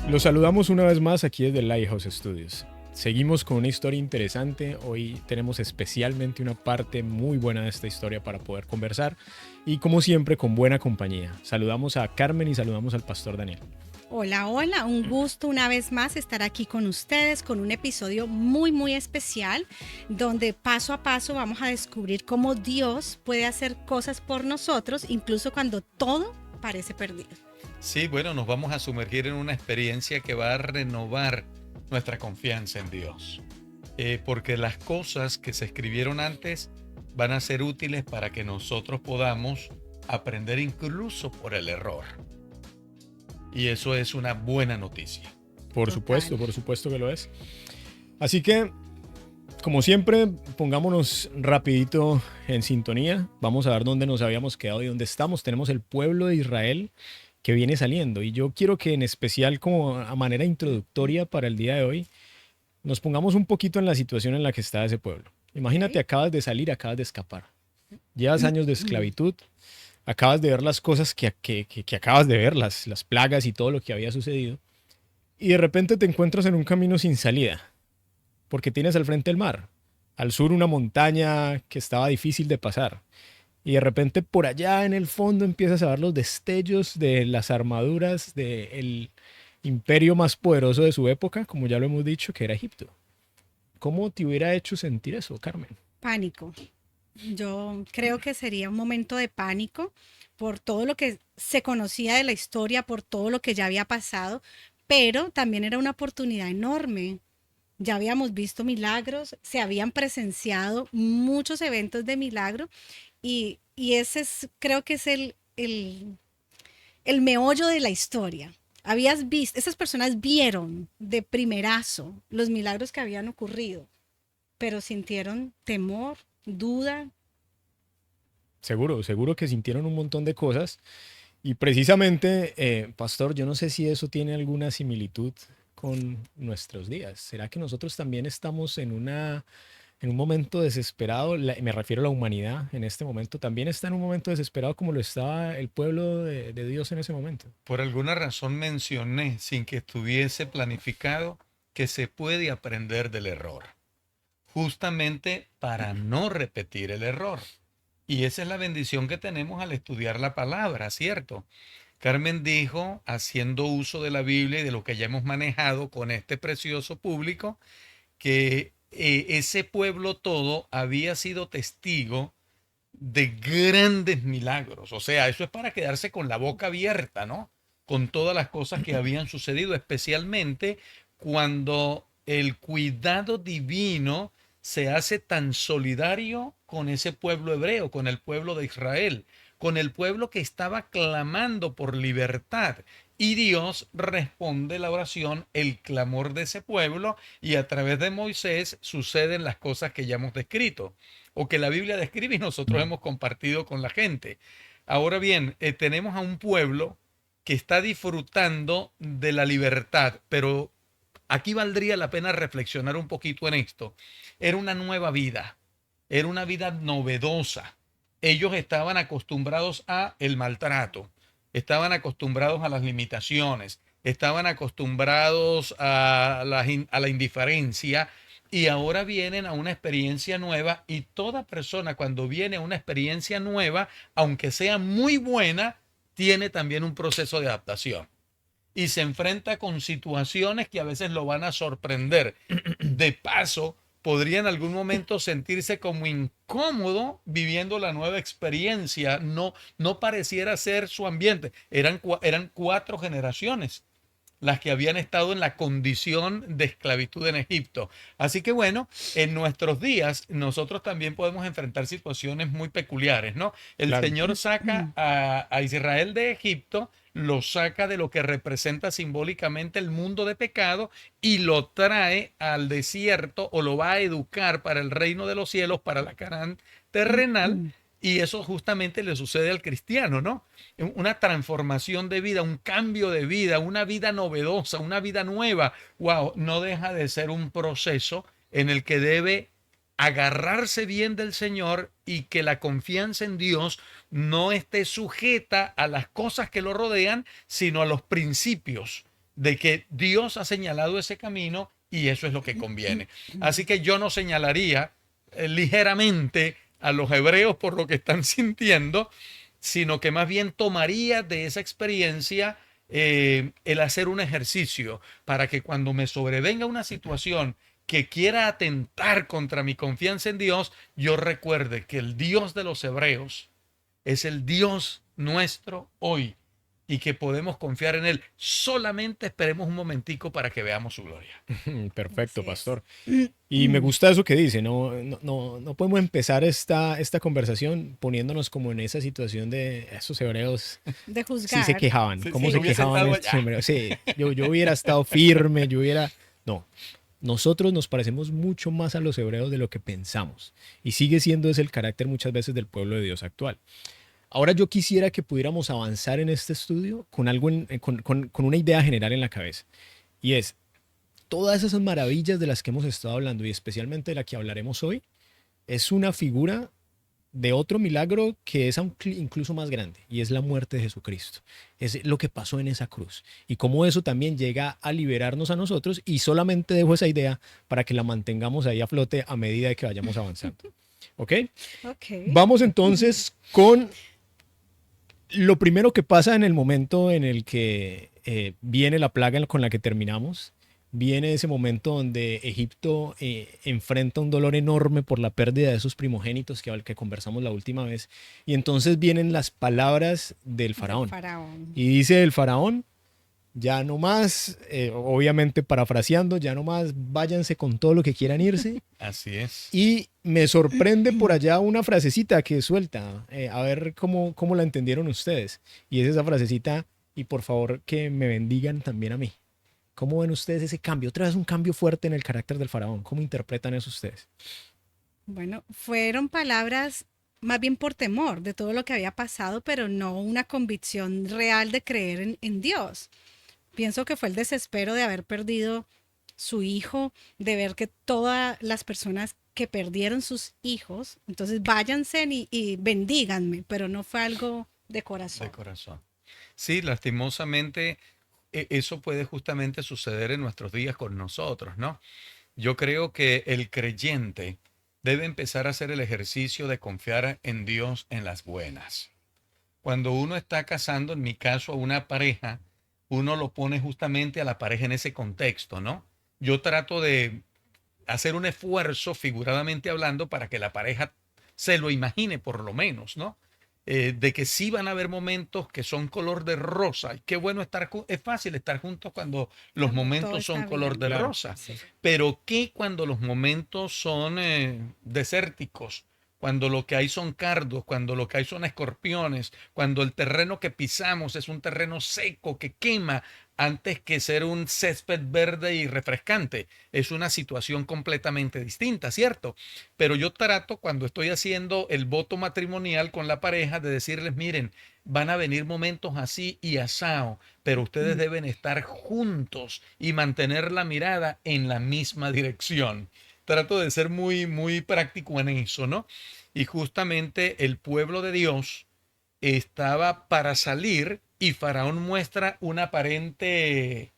Los saludamos una vez más aquí desde Lighthouse Studios. Seguimos con una historia interesante. Hoy tenemos especialmente una parte muy buena de esta historia para poder conversar y como siempre con buena compañía. Saludamos a Carmen y saludamos al pastor Daniel. Hola, hola, un gusto una vez más estar aquí con ustedes con un episodio muy especial donde paso a paso vamos a descubrir cómo Dios puede hacer cosas por nosotros incluso cuando todo parece perdido. Sí, bueno, nos vamos a sumergir en una experiencia que va a renovar nuestra confianza en Dios. Porque las cosas que se escribieron antes van a ser útiles para que nosotros podamos aprender incluso por el error. Y eso es una buena noticia. Por Total. supuesto que lo es. Así que, como siempre, pongámonos rapidito en sintonía. Vamos a ver dónde nos habíamos quedado y dónde estamos. Tenemos el pueblo de Israel que viene saliendo. Y yo quiero que en especial como a manera introductoria para el día de hoy, nos pongamos un poquito en la situación en la que está ese pueblo. Imagínate, Okay. acabas de salir, acabas de escapar. Llevas años de esclavitud, acabas de ver las cosas que acabas de ver, las plagas y todo lo que había sucedido. Y de repente te encuentras en un camino sin salida, porque tienes al frente el mar, al sur una montaña que estaba difícil de pasar. Y de repente por allá en el fondo empiezas a ver los destellos de las armaduras del imperio más poderoso de su época, como ya lo hemos dicho, que era Egipto. ¿Cómo te hubiera hecho sentir eso, Carmen? Pánico. Yo creo que sería un momento de pánico por todo lo que se conocía de la historia, por todo lo que ya había pasado, pero también era una oportunidad enorme. Ya habíamos visto milagros, se habían presenciado muchos eventos de milagro y ese es, creo que es el meollo de la historia. Habías visto, esas personas vieron de primerazo los milagros que habían ocurrido, pero sintieron temor, duda. Seguro que sintieron un montón de cosas. Y precisamente, Pastor, yo no sé si eso tiene alguna similitud con nuestros días. ¿Será que nosotros también estamos en un momento desesperado? Me refiero a la humanidad en este momento. ¿También está en un momento desesperado como lo estaba el pueblo de Dios en ese momento? Por alguna razón mencioné, sin que estuviese planificado, que se puede aprender del error, justamente para no repetir el error. Y esa es la bendición que tenemos al estudiar la palabra, ¿cierto? Carmen dijo, haciendo uso de la Biblia y de lo que ya hemos manejado con este precioso público, que ese pueblo todo había sido testigo de grandes milagros. O sea, eso es para quedarse con la boca abierta, ¿no? Con todas las cosas que habían sucedido, especialmente cuando el cuidado divino se hace tan solidario con ese pueblo hebreo, con el pueblo de Israel, con el pueblo que estaba clamando por libertad. Y Dios responde la oración, el clamor de ese pueblo, y a través de Moisés suceden las cosas que ya hemos descrito o que la Biblia describe y nosotros hemos compartido con la gente. Ahora bien, tenemos a un pueblo que está disfrutando de la libertad, pero aquí valdría la pena reflexionar un poquito en esto. Era una nueva vida, era una vida novedosa. Ellos estaban acostumbrados a el maltrato, estaban acostumbrados a las limitaciones, estaban acostumbrados a la indiferencia y ahora vienen a una experiencia nueva y toda persona cuando viene a una experiencia nueva, aunque sea muy buena, tiene también un proceso de adaptación y se enfrenta con situaciones que a veces lo van a sorprender. De paso, podría en algún momento sentirse como incómodo viviendo la nueva experiencia. No pareciera ser su ambiente. Eran cuatro generaciones las que habían estado en la condición de esclavitud en Egipto. Así que bueno, en nuestros días nosotros también podemos enfrentar situaciones muy peculiares, ¿no? El Claro. Señor saca a Israel de Egipto, lo saca de lo que representa simbólicamente el mundo de pecado y lo trae al desierto o lo va a educar para el reino de los cielos, para la Canaán terrenal. Y eso justamente le sucede al cristiano, ¿no? Una transformación de vida, un cambio de vida, una vida novedosa, una vida nueva. Wow, no deja de ser un proceso en el que debe agarrarse bien del Señor y que la confianza en Dios no esté sujeta a las cosas que lo rodean, sino a los principios de que Dios ha señalado ese camino y eso es lo que conviene. Así que yo no señalaría ligeramente a los hebreos por lo que están sintiendo, sino que más bien tomaría de esa experiencia el hacer un ejercicio para que cuando me sobrevenga una situación que quiera atentar contra mi confianza en Dios, yo recuerde que el Dios de los hebreos es el Dios nuestro hoy y que podemos confiar en Él. Solamente esperemos un momentico para que veamos su gloria. Perfecto, Así es. pastor. Y me gusta eso que dice, no podemos empezar esta conversación poniéndonos como en esa situación de esos hebreos De sí se juzgar. quejaban, Sí, cómo sí, se hubiese quejaban estado estos allá. hebreos. Sí, yo hubiera estado firme, No, nosotros nos parecemos mucho más a los hebreos de lo que pensamos y sigue siendo ese el carácter muchas veces del pueblo de Dios actual. Ahora yo quisiera que pudiéramos avanzar en este estudio con algo con una idea general en la cabeza y es todas esas maravillas de las que hemos estado hablando y especialmente de la que hablaremos hoy, es una figura de otro milagro que es incluso más grande y es la muerte de Jesucristo. Es lo que pasó en esa cruz y cómo eso también llega a liberarnos a nosotros y solamente dejo esa idea para que la mantengamos ahí a flote a medida de que vayamos avanzando. ¿Ok? Ok. Vamos entonces con lo primero que pasa en el momento en el que viene la plaga con la que terminamos. Viene ese momento donde Egipto enfrenta un dolor enorme por la pérdida de sus primogénitos al que conversamos la última vez. Y entonces vienen las palabras del Del faraón. faraón. Y dice el faraón, ya no más, obviamente parafraseando, ya no más, váyanse con todo lo que quieran irse. Así es. Y me sorprende por allá una frasecita que suelta, a ver cómo la entendieron ustedes. Y es esa frasecita, y por favor que me bendigan también a mí. ¿Cómo ven ustedes ese cambio? Otra vez un cambio fuerte en el carácter del faraón. ¿Cómo interpretan eso ustedes? Bueno, fueron palabras más bien por temor de todo lo que había pasado, pero no una convicción real de creer en Dios. Pienso que fue el desespero de haber perdido su hijo, de ver que todas las personas que perdieron sus hijos, entonces váyanse y bendíganme, pero no fue algo de corazón. De corazón. Sí, lastimosamente eso puede justamente suceder en nuestros días con nosotros, ¿no? Yo creo que el creyente debe empezar a hacer el ejercicio de confiar en Dios en las buenas. Cuando uno está casando, en mi caso, a una pareja, uno lo pone justamente a la pareja en ese contexto, ¿no? Yo trato de hacer un esfuerzo, figuradamente hablando, para que la pareja se lo imagine por lo menos, ¿no? De que sí van a haber momentos que son color de rosa. Y qué bueno estar, es fácil estar juntos cuando los Cuando todo momentos son está color bien. de Claro. rosa. Sí. Pero qué cuando los momentos son desérticos, cuando lo que hay son cardos, cuando lo que hay son escorpiones, cuando el terreno que pisamos es un terreno seco que quema antes que ser un césped verde y refrescante. Es una situación completamente distinta, ¿cierto? Pero yo trato cuando estoy haciendo el voto matrimonial con la pareja de decirles, miren, van a venir momentos así y asao, pero ustedes deben estar juntos y mantener la mirada en la misma dirección. Trato de ser muy práctico en eso, ¿no? Y justamente el pueblo de Dios estaba para salir y Faraón muestra un aparente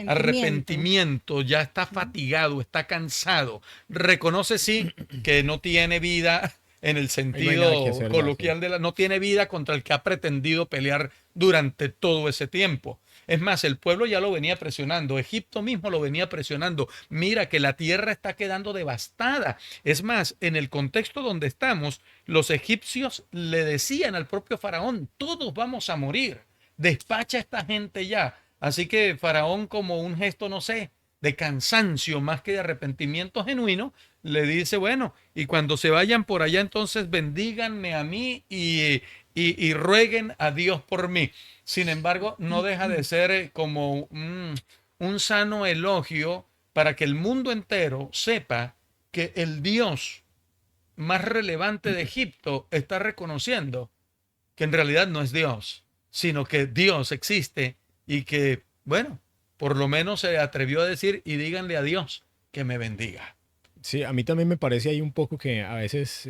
arrepentimiento, ya está fatigado, está cansado, reconoce sí que no tiene vida en el Ahí no hay nada que sentido hacer ya, sí. coloquial no tiene vida contra el que ha pretendido pelear durante todo ese tiempo. Es más, el pueblo ya lo venía presionando, Egipto mismo lo venía presionando. Mira que la tierra está quedando devastada. Es más, en el contexto donde estamos, los egipcios le decían al propio faraón, todos vamos a morir, despacha a esta gente ya. Así que Faraón, como un gesto, no sé, de cansancio más que de arrepentimiento genuino, le dice, bueno, y cuando se vayan por allá, entonces bendíganme a mí y rueguen a Dios por mí. Sin embargo, no deja de ser como un sano elogio para que el mundo entero sepa que el Dios más relevante de Egipto está reconociendo que en realidad no es Dios, sino que Dios existe y que, bueno, por lo menos se atrevió a decir y díganle a Dios que me bendiga. Sí, a mí también me parece ahí un poco que a veces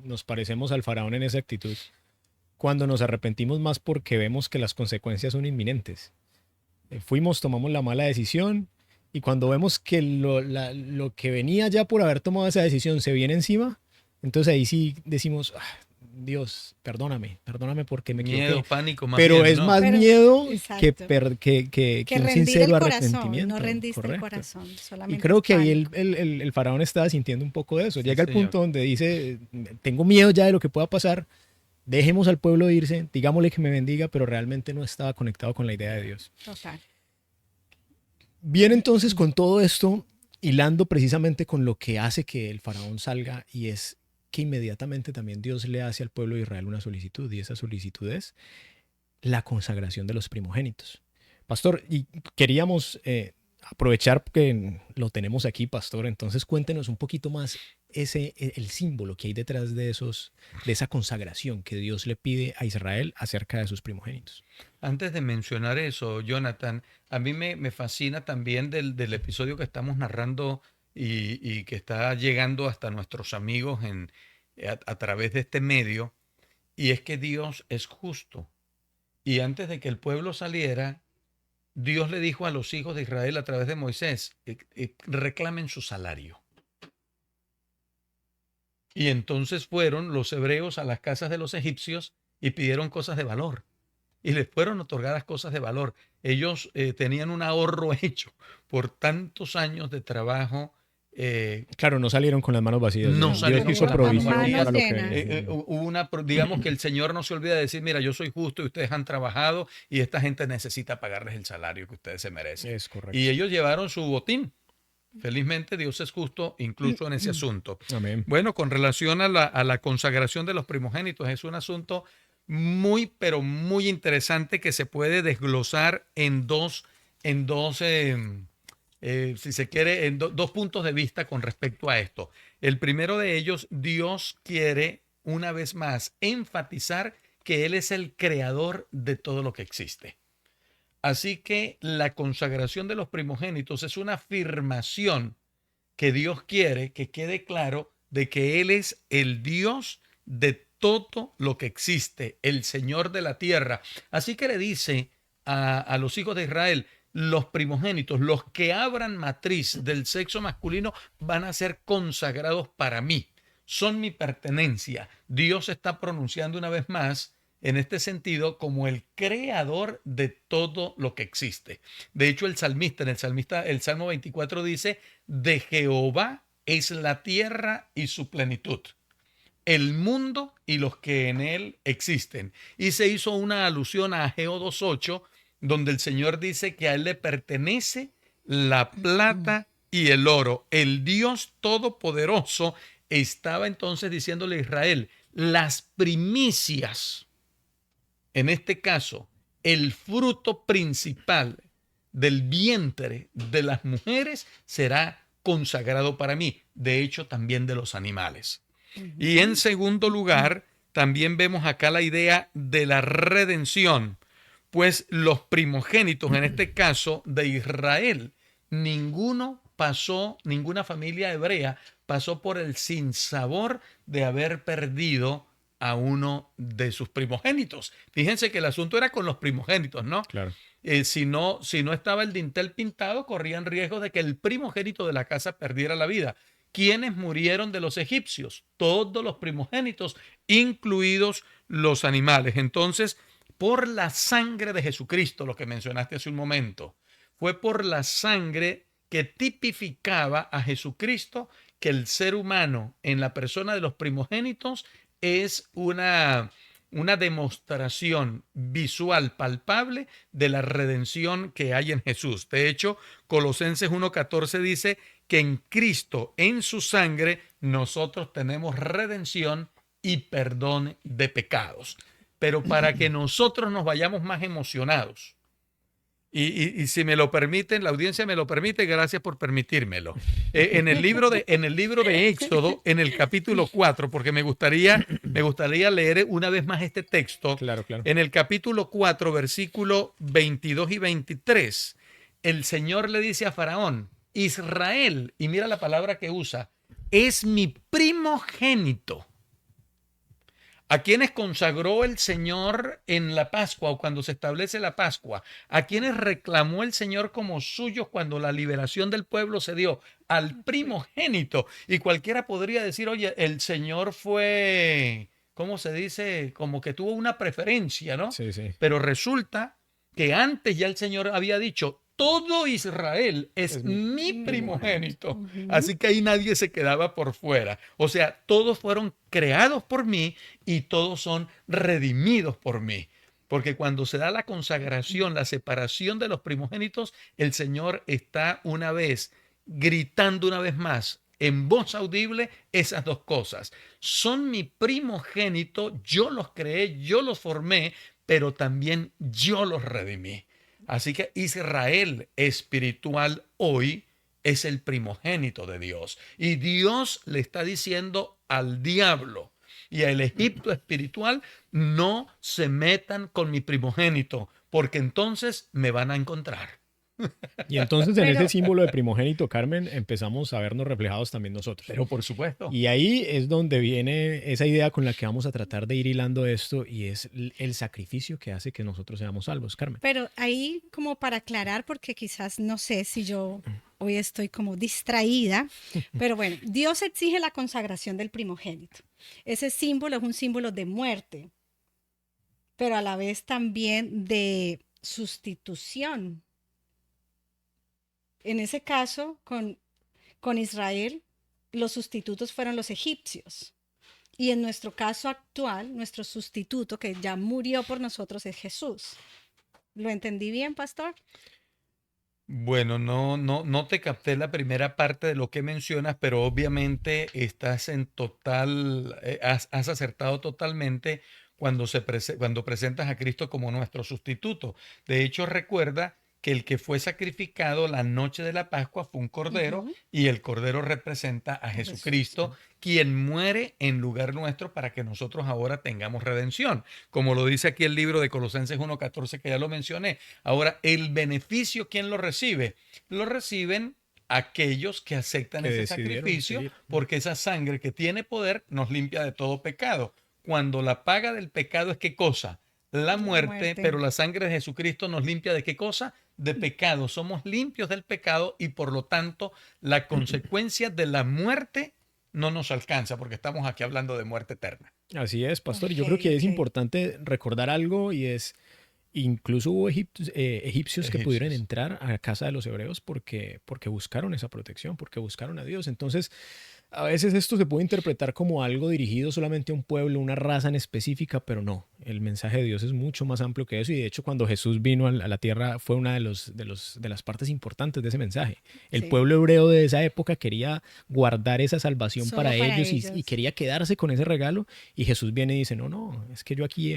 nos parecemos al faraón en esa actitud, cuando nos arrepentimos más porque vemos que las consecuencias son inminentes. fuimos, tomamos la mala decisión y cuando vemos que lo que venía ya por haber tomado esa decisión se viene encima, entonces ahí sí decimos, "Ah, Dios, perdóname porque me Miedo, equivoqué". pánico más Pero bien, es ¿no? más Pero, miedo exacto. que Que un rendir el sincero corazón, arrepentimiento. no rendiste el Correcto. corazón, Y solamente creo es que ahí pánico. el faraón estaba sintiendo un poco de eso. Sí, Llega el señor. punto donde dice, tengo miedo ya de lo que pueda pasar, dejemos al pueblo irse, digámosle que me bendiga, pero realmente no estaba conectado con la idea de Dios. Total. Bien, entonces con todo esto, hilando precisamente con lo que hace que el faraón salga, y es que inmediatamente también Dios le hace al pueblo de Israel una solicitud, y esa solicitud es la consagración de los primogénitos. Pastor, y queríamos aprovechar que lo tenemos aquí, pastor, entonces cuéntenos un poquito más el símbolo que hay detrás de esa consagración que Dios le pide a Israel acerca de sus primogénitos. Antes de mencionar eso, Jonathan, a mí me fascina también del episodio que estamos narrando y que está llegando hasta nuestros amigos a través de este medio, y es que Dios es justo. Y antes de que el pueblo saliera, Dios le dijo a los hijos de Israel a través de Moisés, reclamen su salario. Y entonces fueron los hebreos a las casas de los egipcios y pidieron cosas de valor. Y les fueron otorgadas cosas de valor. Ellos tenían un ahorro hecho por tantos años de trabajo. Claro, no salieron con las manos vacías. No Dios salieron hizo con las manos provisión vacías. para lo que llenas. venía. Digamos que el Señor no se olvida de decir, mira, yo soy justo y ustedes han trabajado y esta gente necesita pagarles el salario que ustedes se merecen. Es correcto. Y ellos llevaron su botín. Felizmente Dios es justo incluso en ese asunto. Amén. Bueno, con relación a la consagración de los primogénitos, es un asunto muy, pero muy interesante que se puede desglosar si se quiere, dos puntos de vista con respecto a esto. El primero de ellos, Dios quiere una vez más enfatizar que Él es el creador de todo lo que existe. Así que la consagración de los primogénitos es una afirmación que Dios quiere que quede claro de que Él es el Dios de todo lo que existe, el Señor de la tierra. Así que le dice a los hijos de Israel, los primogénitos, los que abran matriz del sexo masculino, van a ser consagrados para mí. Son mi pertenencia. Dios está pronunciando una vez más en este sentido como el creador de todo lo que existe. De hecho, el Salmo 24 dice, de Jehová es la tierra y su plenitud, el mundo y los que en él existen. Y se hizo una alusión a Ageo 2:8, donde el Señor dice que a él le pertenece la plata y el oro. El Dios Todopoderoso estaba entonces diciéndole a Israel, las primicias, en este caso, el fruto principal del vientre de las mujeres será consagrado para mí. De hecho, también de los animales. Y en segundo lugar, también vemos acá la idea de la redención, pues los primogénitos, en este caso de Israel, ninguna familia hebrea pasó por el sinsabor de haber perdido a uno de sus primogénitos. Fíjense que el asunto era con los primogénitos, ¿no? Claro. Si no estaba el dintel pintado, corrían riesgo de que el primogénito de la casa perdiera la vida. ¿Quiénes murieron de los egipcios? Todos los primogénitos, incluidos los animales. Entonces, por la sangre de Jesucristo, lo que mencionaste hace un momento, fue por la sangre que tipificaba a Jesucristo, que el ser humano en la persona de los primogénitos es una demostración visual, palpable de la redención que hay en Jesús. De hecho, Colosenses 1:14 dice que en Cristo, en su sangre, nosotros tenemos redención y perdón de pecados. Pero para que nosotros nos vayamos más emocionados, y si me lo permiten, la audiencia me lo permite, gracias por permitírmelo. En el libro de Éxodo, en el capítulo 4, porque me gustaría leer una vez más este texto. Claro, claro. En el capítulo 4, versículo 22 y 23, el Señor le dice a Faraón, Israel, y mira la palabra que usa, es mi primogénito. ¿A quiénes consagró el Señor en la Pascua o cuando se establece la Pascua? ¿A quiénes reclamó el Señor como suyos cuando la liberación del pueblo se dio? Al primogénito. Y cualquiera podría decir, oye, el Señor fue, ¿cómo se dice? Como que tuvo una preferencia, ¿no? Sí, sí. Pero resulta que antes ya el Señor había dicho, todo Israel es Es mi primogénito. Ujú. Así que ahí nadie se quedaba por fuera. O sea, todos fueron creados por mí y todos son redimidos por mí. Porque cuando se da la consagración, la separación de los primogénitos, el Señor está una vez gritando una vez más en voz audible esas dos cosas. Son mi primogénito, yo los creé, yo los formé, pero también yo los redimí. Así que Israel espiritual hoy es el primogénito de Dios. Y Dios le está diciendo al diablo y al Egipto espiritual, no se metan con mi primogénito, porque entonces me van a encontrar. Y entonces en ese Pero, símbolo de primogénito, Carmen, empezamos a vernos reflejados también nosotros. Pero por supuesto. Y ahí es donde viene esa idea con la que vamos a tratar de ir hilando esto y es el sacrificio que hace que nosotros seamos salvos, Carmen. pero ahí como para aclarar, porque quizás no sé si yo hoy estoy como distraída, pero bueno, Dios exige la consagración del primogénito. Ese símbolo es un símbolo de muerte, pero a la vez también de sustitución. En ese caso, con Israel, los sustitutos fueron los egipcios. Y en nuestro caso actual, nuestro sustituto que ya murió por nosotros es Jesús. ¿Lo entendí bien, pastor? Bueno, no te capté la primera parte de lo que mencionas, pero obviamente estás en total, has acertado totalmente cuando cuando presentas a Cristo como nuestro sustituto. De hecho, recuerda que el que fue sacrificado la noche de la Pascua fue un cordero Ujú. y el cordero representa a Jesús. Jesucristo, quien muere en lugar nuestro para que nosotros ahora tengamos redención. Como lo dice aquí el libro de Colosenses 1:14, que ya lo mencioné. Ahora, el beneficio, ¿quién lo recibe? Lo reciben aquellos que aceptan Que ese decidieron sacrificio, seguir. porque esa sangre que tiene poder nos limpia de todo pecado. Cuando la paga del pecado es ¿qué cosa? La muerte, pero la sangre de Jesucristo nos limpia ¿de qué cosa? De pecado. Somos limpios del pecado y por lo tanto la consecuencia de la muerte no nos alcanza, porque estamos aquí hablando de muerte eterna. Así es, pastor. Y yo Ok, creo que es ok. importante recordar algo y es, incluso hubo egipcios que pudieron Egipcios. entrar a casa de los hebreos porque buscaron esa protección, porque buscaron a Dios. Entonces, a veces esto se puede interpretar como algo dirigido solamente a un pueblo, una raza en específica, pero no. El mensaje de Dios es mucho más amplio que eso. Y de hecho, cuando Jesús vino a la tierra, fue una de las partes importantes de ese mensaje. El Sí, pueblo hebreo de esa época quería guardar esa salvación solo para para ellos y ellos. quería quedarse con ese regalo. Y Jesús viene y dice, no, no, es que yo aquí,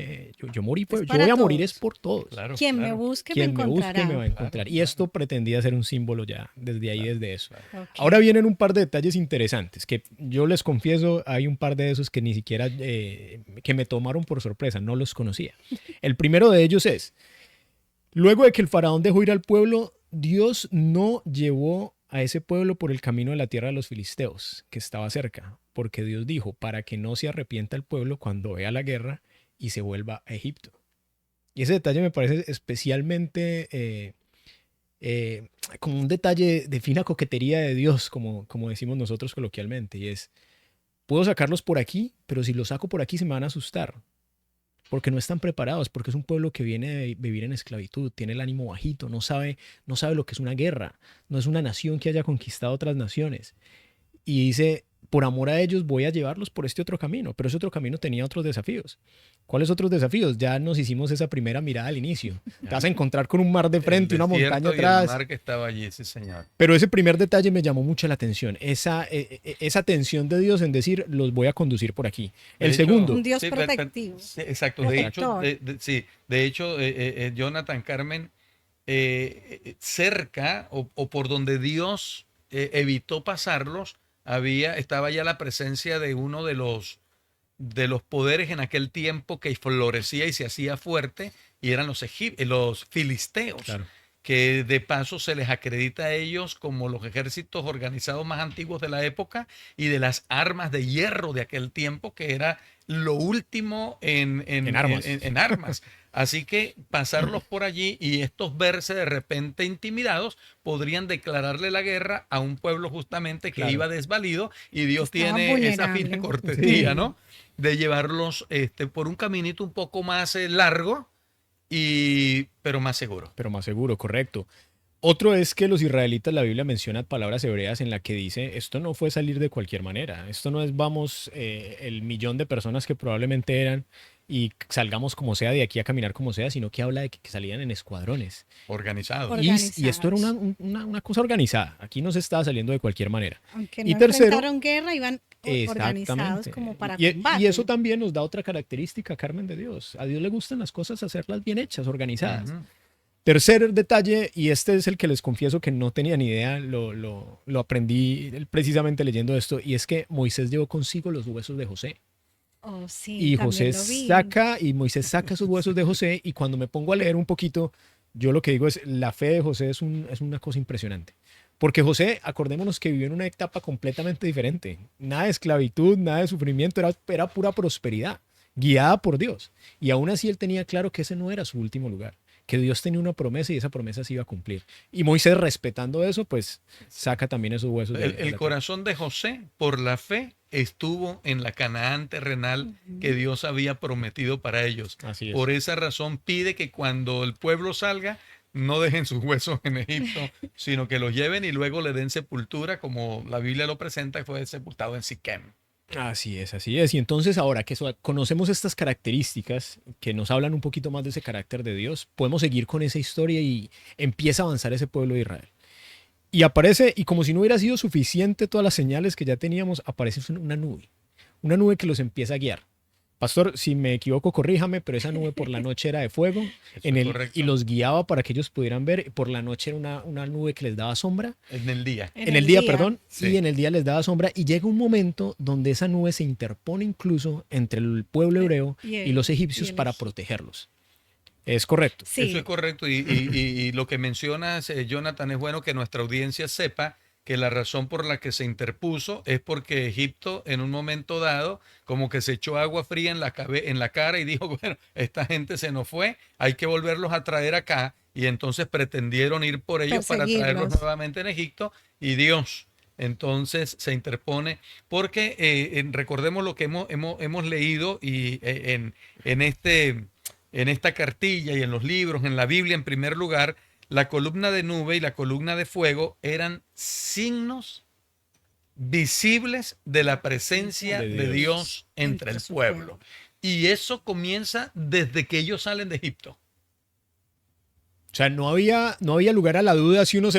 yo morí, Es yo para voy a morir es todos. por todos. Claro, Quien me claro. busque me Quien me busque encontrará. me va a encontrar. Claro, Y esto pretendía ser un símbolo ya desde ahí, desde eso. claro. Ok. Ahora vienen un par de detalles interesantes que yo les confieso, hay un par de esos que ni siquiera, que me tomaron por sorpresa, no los conocía. El primero de ellos es, luego de que el faraón dejó ir al pueblo, Dios no llevó a ese pueblo por el camino de la tierra de los filisteos, que estaba cerca, porque Dios dijo, para que no se arrepienta el pueblo cuando vea la guerra y se vuelva a Egipto. Y ese detalle me parece especialmente como un detalle de fina coquetería de Dios, como decimos nosotros coloquialmente, y es, puedo sacarlos por aquí, pero si los saco por aquí se me van a asustar, porque no están preparados, porque es un pueblo que viene de vivir en esclavitud, tiene el ánimo bajito, no sabe lo que es una guerra, no es una nación que haya conquistado otras naciones. Y dice, por amor a ellos voy a llevarlos por este otro camino, pero ese otro camino tenía otros desafíos. ¿Cuáles otros desafíos? Ya nos hicimos esa primera mirada al inicio. Te vas a encontrar con un mar de frente, una montaña Y el atrás. mar que estaba allí, sí, señor. Pero ese primer detalle me llamó mucho la atención, esa tensión de Dios en decir, los voy a conducir por aquí. El De hecho, segundo, Un Dios sí, protectivo. sí, exacto. Protector. Sí, de hecho, Jonathan, Carmen, cerca o por donde Dios evitó pasarlos, estaba ya la presencia de uno de los poderes en aquel tiempo que florecía y se hacía fuerte, y eran los filisteos, claro, que de paso se les acredita a ellos como los ejércitos organizados más antiguos de la época y de las armas de hierro de aquel tiempo, que era lo último En armas. en armas. Así que pasarlos por allí y estos verse de repente intimidados podrían declararle la guerra a un pueblo justamente que Claro. iba desvalido, y Dios Estaba tiene esa vulnerable. fina cortesía, Sí. ¿no? De llevarlos por un caminito un poco más largo, pero más seguro. Pero más seguro, correcto. Otro es que los israelitas, la Biblia menciona palabras hebreas en la que dice, esto no fue salir de cualquier manera, esto no es vamos, el millón de personas que probablemente eran y salgamos como sea de aquí a caminar como sea, sino que habla de que salían en escuadrones. Organizado. Y esto era Organizados. una cosa organizada, aquí no se estaba saliendo de cualquier manera. Aunque Y no tercero, enfrentaron guerra, iban organizados exactamente. como para Y combate. eso también nos da otra característica, Carmen, de Dios. A Dios le gustan las cosas hacerlas bien hechas, organizadas. Ujú. Tercer detalle, y este es el que les confieso que no tenía ni idea, lo aprendí precisamente leyendo esto, y es que Moisés llevó consigo los huesos de José. Oh, sí, Y también José lo vi. Moisés saca sus huesos de José, y cuando me pongo a leer un poquito, yo lo que digo es, la fe de José es una cosa impresionante. Porque José, acordémonos que vivió en una etapa completamente diferente. Nada de esclavitud, nada de sufrimiento, era pura prosperidad, guiada por Dios. Y aún así él tenía claro que ese no era su último lugar, que Dios tenía una promesa y esa promesa se iba a cumplir. Y Moisés, respetando eso, pues saca también esos huesos de El la tierra. corazón de José, por la fe, estuvo en la Canaán terrenal que Dios había prometido para ellos. Así es. Por esa razón pide que cuando el pueblo salga, no dejen sus huesos en Egipto, sino que los lleven y luego le den sepultura, como la Biblia lo presenta, que fue sepultado en Siquem. Así es, así es. Y entonces ahora que conocemos estas características que nos hablan un poquito más de ese carácter de Dios, podemos seguir con esa historia y empieza a avanzar ese pueblo de Israel. Y aparece, y como si no hubiera sido suficiente todas las señales que ya teníamos, aparece una nube que los empieza a guiar. Pastor, si me equivoco, corríjame, pero esa nube por la noche era de fuego Eso es correcto. y los guiaba para que ellos pudieran ver. Por la noche era una nube que les daba sombra. En el día. En el día, perdón, Sí. y en el día les daba sombra. Y llega un momento donde esa nube se interpone incluso entre el pueblo hebreo y los egipcios para protegerlos. Es correcto. Sí. Eso es correcto. Y lo que mencionas, Jonathan, es bueno que nuestra audiencia sepa que la razón por la que se interpuso es porque Egipto en un momento dado como que se echó agua fría en la cara y dijo, bueno, esta gente se nos fue, hay que volverlos a traer acá, y entonces pretendieron ir por ellos para traerlos Perseguirlos. nuevamente en Egipto, y Dios entonces se interpone porque recordemos lo que hemos leído y en esta cartilla y en los libros, en la Biblia en primer lugar. La columna de nube y la columna de fuego eran signos visibles de la presencia De de Dios. Dios entre el su pueblo. Y eso comienza desde que ellos salen de Egipto. O sea, no había lugar a la duda si uno si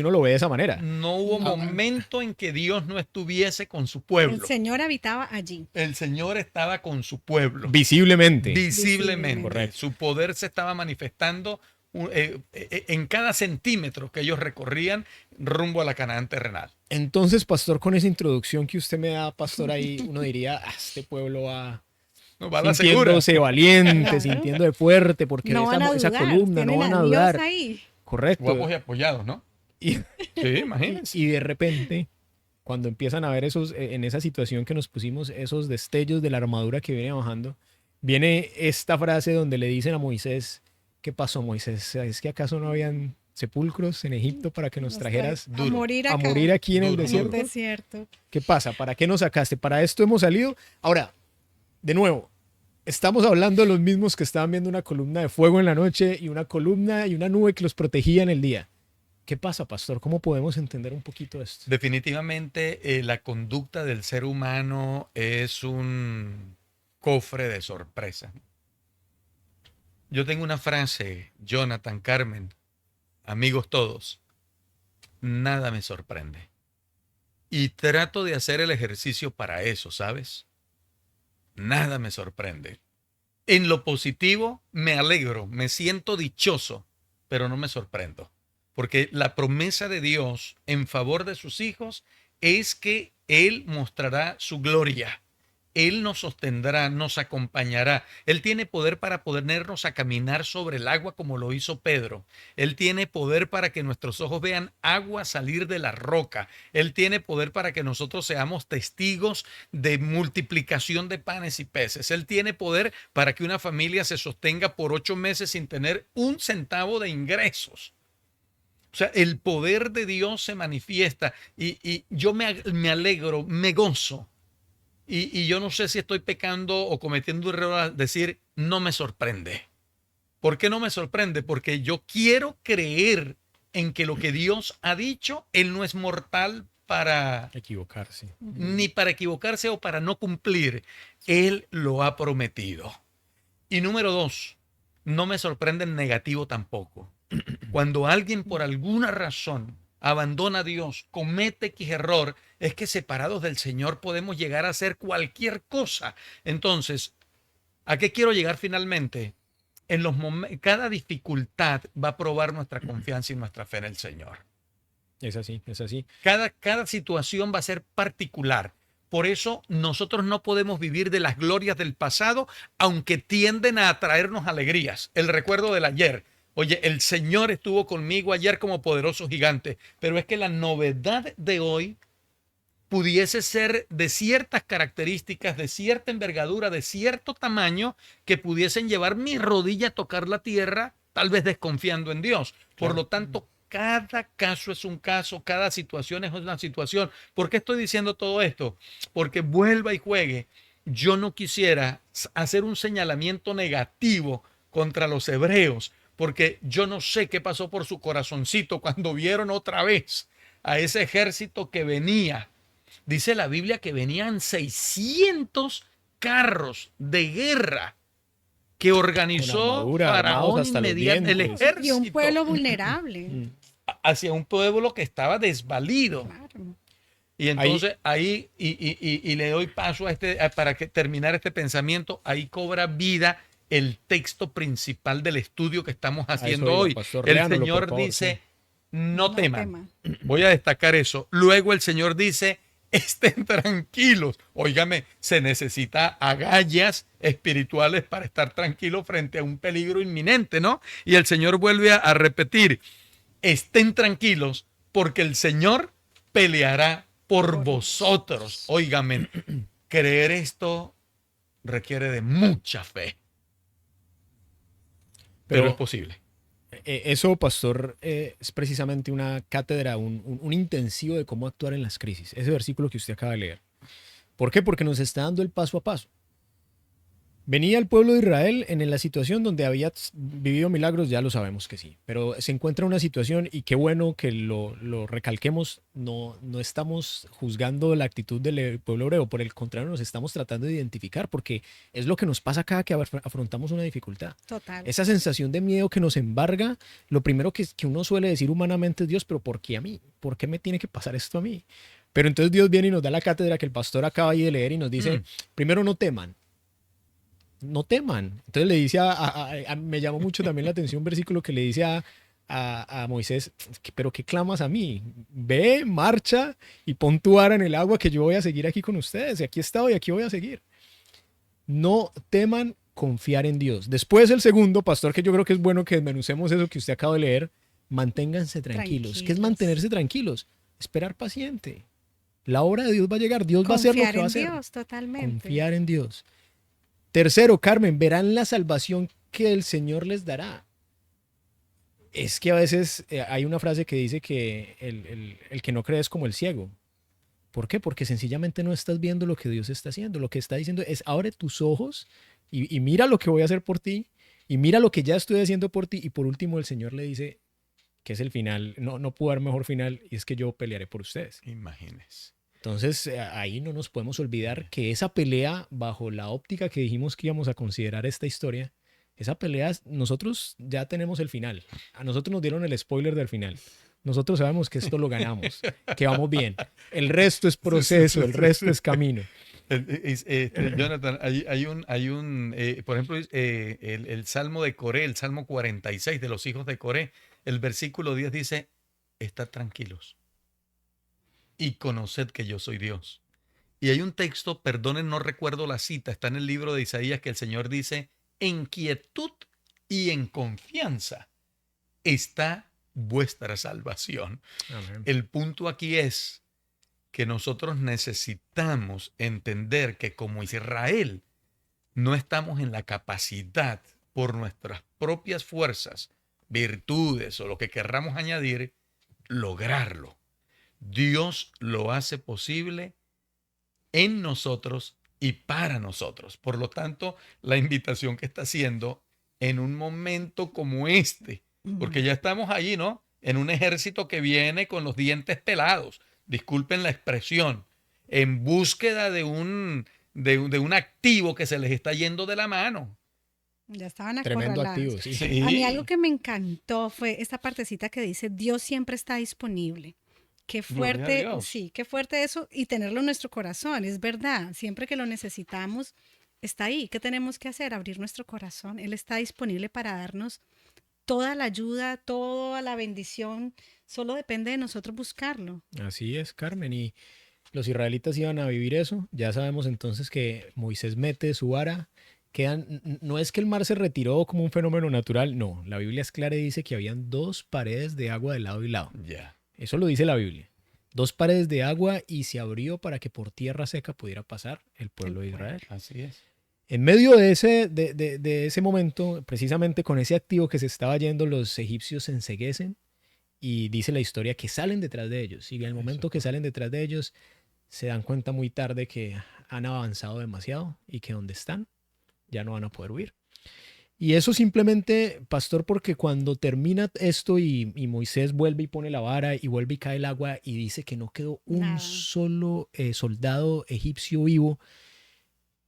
uno lo ve de esa manera. No hubo momento en que Dios no estuviese con su pueblo. El Señor habitaba allí. El Señor estaba con su pueblo. Visiblemente. Visiblemente. Correcto. Su poder se estaba manifestando en cada centímetro que ellos recorrían rumbo a la Canaán terrenal. Entonces, pastor, con esa introducción que usted me da, pastor, ahí uno diría, este pueblo va No, va a la segura. sintiéndose valiente, Claro. sintiéndose fuerte, porque No van a esa dudar. columna no tienen van a a Dios dudar. ahí. Correcto. Guapos y apoyados, ¿no? Y, Sí, imagínense. y de repente, cuando empiezan a ver en esa situación que nos pusimos, esos destellos de la armadura que viene bajando, viene esta frase donde le dicen a Moisés, ¿qué pasó, Moisés? ¿Es que acaso no habían sepulcros en Egipto para que nos trajeras A morir a acá. morir aquí en el Duro, en el desierto? desierto. ¿Qué pasa? ¿Para qué nos sacaste? ¿Para esto hemos salido? Ahora, de nuevo, estamos hablando de los mismos que estaban viendo una columna de fuego en la noche y una columna y una nube que los protegía en el día. ¿Qué pasa, pastor? ¿Cómo podemos entender un poquito esto? Definitivamente la conducta del ser humano es un cofre de sorpresa. Yo tengo una frase, Jonathan, Carmen, amigos todos, nada me sorprende. Y trato de hacer el ejercicio para eso, ¿sabes? Nada me sorprende. En lo positivo me alegro, me siento dichoso, pero no me sorprendo. Porque la promesa de Dios en favor de sus hijos es que Él mostrará su gloria Él nos sostendrá, nos acompañará. Él tiene poder para ponernos a caminar sobre el agua como lo hizo Pedro. Él tiene poder para que nuestros ojos vean agua salir de la roca. Él tiene poder para que nosotros seamos testigos de multiplicación de panes y peces. Él tiene poder para que una familia se sostenga por 8 meses sin tener un centavo de ingresos. O sea, el poder de Dios se manifiesta y yo me alegro, me gozo. Y yo no sé si estoy pecando o cometiendo un error al decir, no me sorprende. ¿Por qué no me sorprende? Porque yo quiero creer en que lo que Dios ha dicho, Él no es mortal para Equivocarse. ni para equivocarse o para no cumplir. Él lo ha prometido. Y número 2, no me sorprende en negativo tampoco. Cuando alguien por alguna razón abandona a Dios, comete X error, es que separados del Señor podemos llegar a hacer cualquier cosa. Entonces, ¿a qué quiero llegar finalmente? En los cada dificultad va a probar nuestra confianza y nuestra fe en el Señor. Es así, es así. Cada situación va a ser particular. Por eso nosotros no podemos vivir de las glorias del pasado, aunque tienden a atraernos alegrías. El recuerdo del ayer. Oye, el Señor estuvo conmigo ayer como poderoso gigante, pero es que la novedad de hoy pudiese ser de ciertas características, de cierta envergadura, de cierto tamaño, que pudiesen llevar mi rodilla a tocar la tierra, tal vez desconfiando en Dios. Por lo tanto, cada caso es un caso, cada situación es una situación. ¿Por qué estoy diciendo todo esto? Porque vuelva y juegue. Yo no quisiera hacer un señalamiento negativo contra los hebreos, porque yo no sé qué pasó por su corazoncito cuando vieron otra vez a ese ejército que venía. Dice la Biblia que venían 600 carros de guerra que organizó armadura, armados Faraón hasta los inmediatamente, el dientes. ejército. Y un pueblo vulnerable. Hacia un pueblo que estaba desvalido. Claro. Y entonces ahí le doy paso a para terminar este pensamiento, ahí cobra vida el texto principal del estudio que estamos haciendo hoy. Pastor, El léanoslo, por Señor favor, dice, sí. no teman. Voy a destacar eso. Luego el Señor dice, estén tranquilos. Óigame, se necesita agallas espirituales para estar tranquilos frente a un peligro inminente, ¿no? Y el Señor vuelve a repetir, estén tranquilos porque el Señor peleará por vosotros. Óigame, creer esto requiere de mucha fe, pero es posible. Eso, pastor, es precisamente una cátedra, un intensivo de cómo actuar en las crisis. Ese versículo que usted acaba de leer. ¿Por qué? Porque nos está dando el paso a paso. Venía el pueblo de Israel en la situación donde había vivido milagros, ya lo sabemos que sí, pero se encuentra una situación y qué bueno que lo recalquemos, no estamos juzgando la actitud del pueblo hebreo, por el contrario nos estamos tratando de identificar porque es lo que nos pasa cada que afrontamos una dificultad. Total. Esa sensación de miedo que nos embarga, lo primero que uno suele decir humanamente es Dios, pero ¿por qué a mí? ¿Por qué me tiene que pasar esto a mí? Pero entonces Dios viene y nos da la cátedra que el pastor acaba ahí de leer y nos dice, primero no teman. No teman. Entonces le dice me llamó mucho también la atención un versículo que le dice a Moisés, pero ¿qué clamas a mí? Ve, marcha y pon tu vara en el agua que yo voy a seguir aquí con ustedes. Y aquí he estado y aquí voy a seguir. No teman, confiar en Dios. Después el segundo, pastor, que yo creo que es bueno que desmenucemos eso que usted acaba de leer, manténganse tranquilos. ¿Qué es mantenerse tranquilos? Esperar paciente. La obra de Dios va a llegar. Dios va a hacer lo que va a hacer. Confiar en Dios, totalmente. Confiar en Dios. Tercero, Carmen, verán la salvación que el Señor les dará. Es que a veces hay una frase que dice que el que no cree es como el ciego. ¿Por qué? Porque sencillamente no estás viendo lo que Dios está haciendo. Lo que está diciendo es, abre tus ojos y mira lo que voy a hacer por ti y mira lo que ya estoy haciendo por ti. Y por último, el Señor le dice que es el final. No pudo haber mejor final y es que yo pelearé por ustedes. Imagínense. Entonces, ahí no nos podemos olvidar que esa pelea, bajo la óptica que dijimos que íbamos a considerar esta historia, esa pelea, nosotros ya tenemos el final. A nosotros nos dieron el spoiler del final. Nosotros sabemos que esto lo ganamos, que vamos bien. El resto es proceso, el resto es camino. Jonathan, por ejemplo, el Salmo de Coré, el Salmo 46 de los hijos de Coré, el versículo 10 dice, estad tranquilos y conoced que yo soy Dios. Y hay un texto, perdonen, no recuerdo la cita, está en el libro de Isaías, que el Señor dice, en quietud y en confianza está vuestra salvación. Amén. El punto aquí es que nosotros necesitamos entender que como Israel no estamos en la capacidad por nuestras propias fuerzas, virtudes o lo que querramos añadir, lograrlo. Dios lo hace posible en nosotros y para nosotros. Por lo tanto, la invitación que está haciendo en un momento como este, porque ya estamos allí, ¿no? En un ejército que viene con los dientes pelados, disculpen la expresión, en búsqueda de un activo que se les está yendo de la mano. Ya estaban Tremendo acorralados. activo, sí. Sí. A mí algo que me encantó fue esta partecita que dice, Dios siempre está disponible. Qué Gloria a fuerte, Dios. sí, qué fuerte eso y tenerlo en nuestro corazón, es verdad. Siempre que lo necesitamos, está ahí. ¿Qué tenemos que hacer? Abrir nuestro corazón. Él está disponible para darnos toda la ayuda, toda la bendición. Solo depende de nosotros buscarlo. Así es, Carmen. Y los israelitas iban a vivir eso. Ya sabemos entonces que Moisés mete su vara. No es que el mar se retiró como un fenómeno natural, no. La Biblia es clara y dice que habían dos paredes de agua de lado y lado. Ya. Eso lo dice la Biblia. Dos paredes de agua y se abrió para que por tierra seca pudiera pasar el pueblo de Israel. Así es. En medio de ese momento, precisamente con ese activo que se estaba yendo, los egipcios se enceguecen y dice la historia que salen detrás de ellos. Y en el momento que salen detrás de ellos, se dan cuenta muy tarde que han avanzado demasiado y que donde están ya no van a poder huir. Y eso simplemente, pastor, porque cuando termina esto y Moisés vuelve y pone la vara y vuelve y cae el agua y dice que no quedó un Nada. solo soldado egipcio vivo,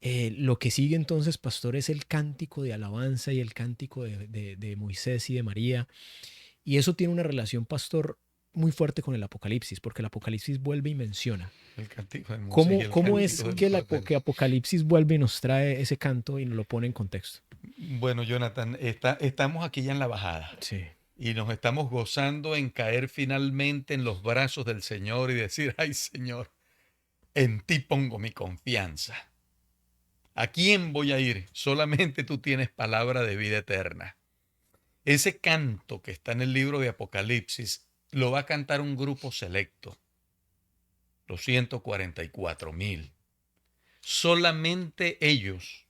lo que sigue entonces, pastor, es el cántico de alabanza y el cántico de Moisés y de María. Y eso tiene una relación, pastor, muy fuerte con el Apocalipsis, porque el Apocalipsis vuelve y menciona. El cántico de Moisés y el ¿Cómo cántico es del que Cordero. que Apocalipsis vuelve y nos trae ese canto y nos lo pone en contexto? Bueno, Jonathan, estamos aquí ya en la bajada Sí. y nos estamos gozando en caer finalmente en los brazos del Señor y decir, ay Señor, en ti pongo mi confianza. ¿A quién voy a ir? Solamente tú tienes palabra de vida eterna. Ese canto que está en el libro de Apocalipsis lo va a cantar un grupo selecto, los 144,000. Solamente ellos.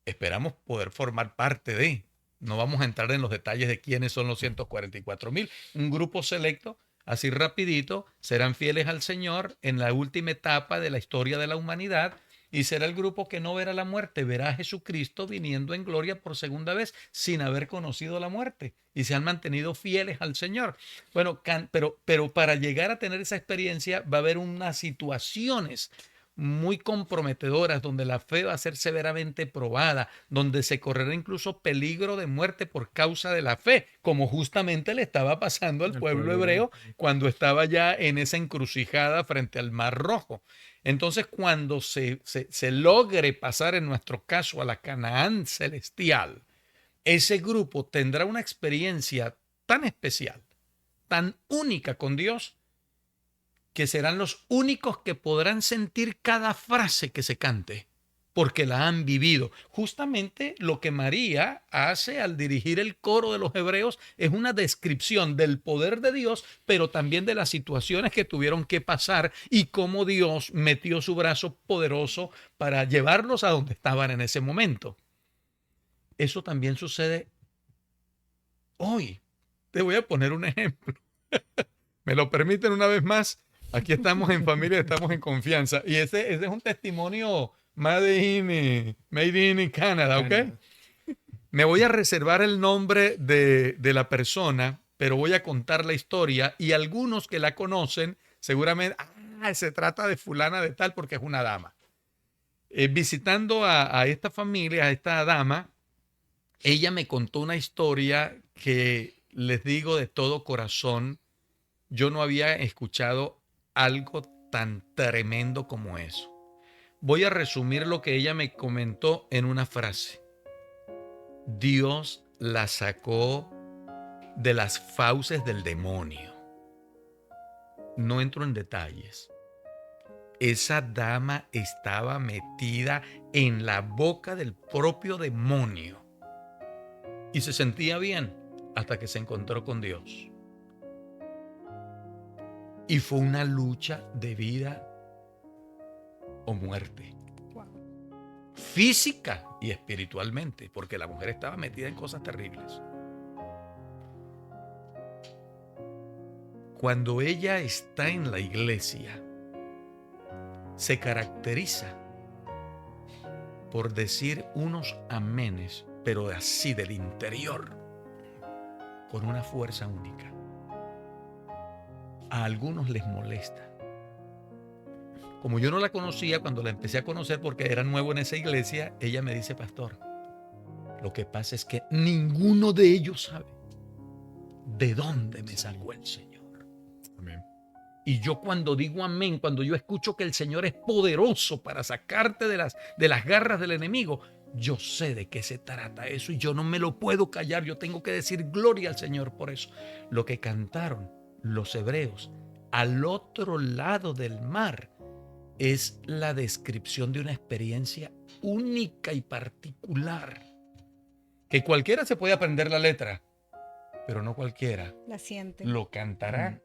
Esperamos poder formar parte de. No vamos a entrar en los detalles de quiénes son los 144,000. Un grupo selecto, así rapidito, serán fieles al Señor en la última etapa de la historia de la humanidad y será el grupo que no verá la muerte, verá a Jesucristo viniendo en gloria por segunda vez sin haber conocido la muerte y se han mantenido fieles al Señor. Bueno, pero para llegar a tener esa experiencia va a haber unas situaciones muy comprometedoras, donde la fe va a ser severamente probada, donde se correrá incluso peligro de muerte por causa de la fe, como justamente le estaba pasando al pueblo hebreo cuando estaba ya en esa encrucijada frente al Mar Rojo. Entonces, cuando se logre pasar, en nuestro caso, a la Canaán celestial, ese grupo tendrá una experiencia tan especial, tan única con Dios, que serán los únicos que podrán sentir cada frase que se cante, porque la han vivido. Justamente lo que María hace al dirigir el coro de los hebreos es una descripción del poder de Dios, pero también de las situaciones que tuvieron que pasar y cómo Dios metió su brazo poderoso para llevarlos a donde estaban en ese momento. Eso también sucede hoy. Te voy a poner un ejemplo. ¿Me lo permiten una vez más? Aquí estamos en familia, estamos en confianza. Y ese es un testimonio made in Canada, ¿ok? Me voy a reservar el nombre de la persona, pero voy a contar la historia y algunos que la conocen seguramente, se trata de fulana de tal porque es una dama. Visitando a esta familia, a esta dama, ella me contó una historia que les digo de todo corazón, yo no había escuchado algo tan tremendo como eso. Voy a resumir lo que ella me comentó en una frase. Dios la sacó de las fauces del demonio. No entro en detalles, esa dama estaba metida en la boca del propio demonio y se sentía bien hasta que se encontró con Dios. Y fue una lucha de vida o muerte, física y espiritualmente, porque la mujer estaba metida en cosas terribles. Cuando ella está en la iglesia, se caracteriza por decir unos amenes, pero así del interior, con una fuerza única. A algunos les molesta. Como yo no la conocía, cuando la empecé a conocer porque era nuevo en esa iglesia, ella me dice: pastor, lo que pasa es que ninguno de ellos sabe de dónde me sacó el Señor. Amén. Y yo cuando digo amén, cuando yo escucho que el Señor es poderoso para sacarte de las garras del enemigo, yo sé de qué se trata eso y yo no me lo puedo callar. Yo tengo que decir gloria al Señor por eso. Lo que cantaron los hebreos al otro lado del mar es la descripción de una experiencia única y particular, que cualquiera se puede aprender la letra, pero no cualquiera La siente. lo cantará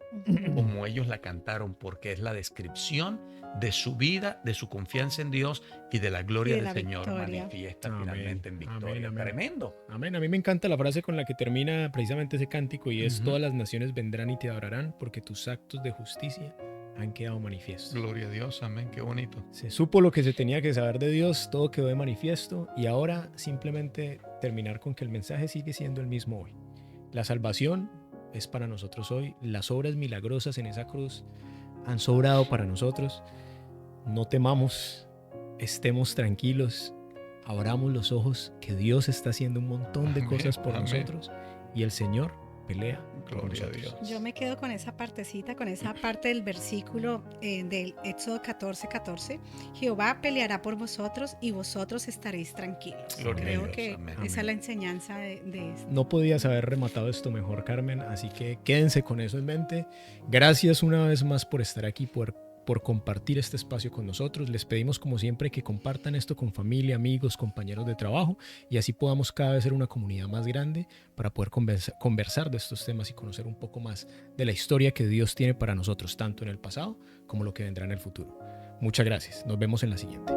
como ellos la cantaron, porque es la descripción de su vida, de su confianza en Dios y de la gloria Y de del la Señor victoria. manifiesta Amén. finalmente en victoria. Amén, amén. Tremendo. Amén. A mí me encanta la frase con la que termina precisamente ese cántico y es: Ujú. todas las naciones vendrán y te adorarán porque tus actos de justicia han quedado manifiestos. Gloria a Dios, amén, qué bonito. Se supo lo que se tenía que saber de Dios, todo quedó de manifiesto y ahora simplemente terminar con que el mensaje sigue siendo el mismo hoy. La salvación es para nosotros hoy. Las obras milagrosas en esa cruz han sobrado para nosotros. No temamos, estemos tranquilos, abramos los ojos, que Dios está haciendo un montón de Amén, cosas por amén. nosotros y el Señor pelea por Gloria a nosotros. Dios. Yo me quedo con esa partecita, con esa parte del versículo del Éxodo 14:14. Jehová peleará por vosotros y vosotros estaréis tranquilos. Gloria a Creo Dios, que amén. esa es la enseñanza de esto. No podías haber rematado esto mejor, Carmen, así que quédense con eso en mente. Gracias una vez más por estar aquí, por compartir este espacio con nosotros. Les pedimos como siempre que compartan esto con familia, amigos, compañeros de trabajo y así podamos cada vez ser una comunidad más grande para poder conversar de estos temas y conocer un poco más de la historia que Dios tiene para nosotros, tanto en el pasado como lo que vendrá en el futuro. Muchas gracias. Nos vemos en la siguiente.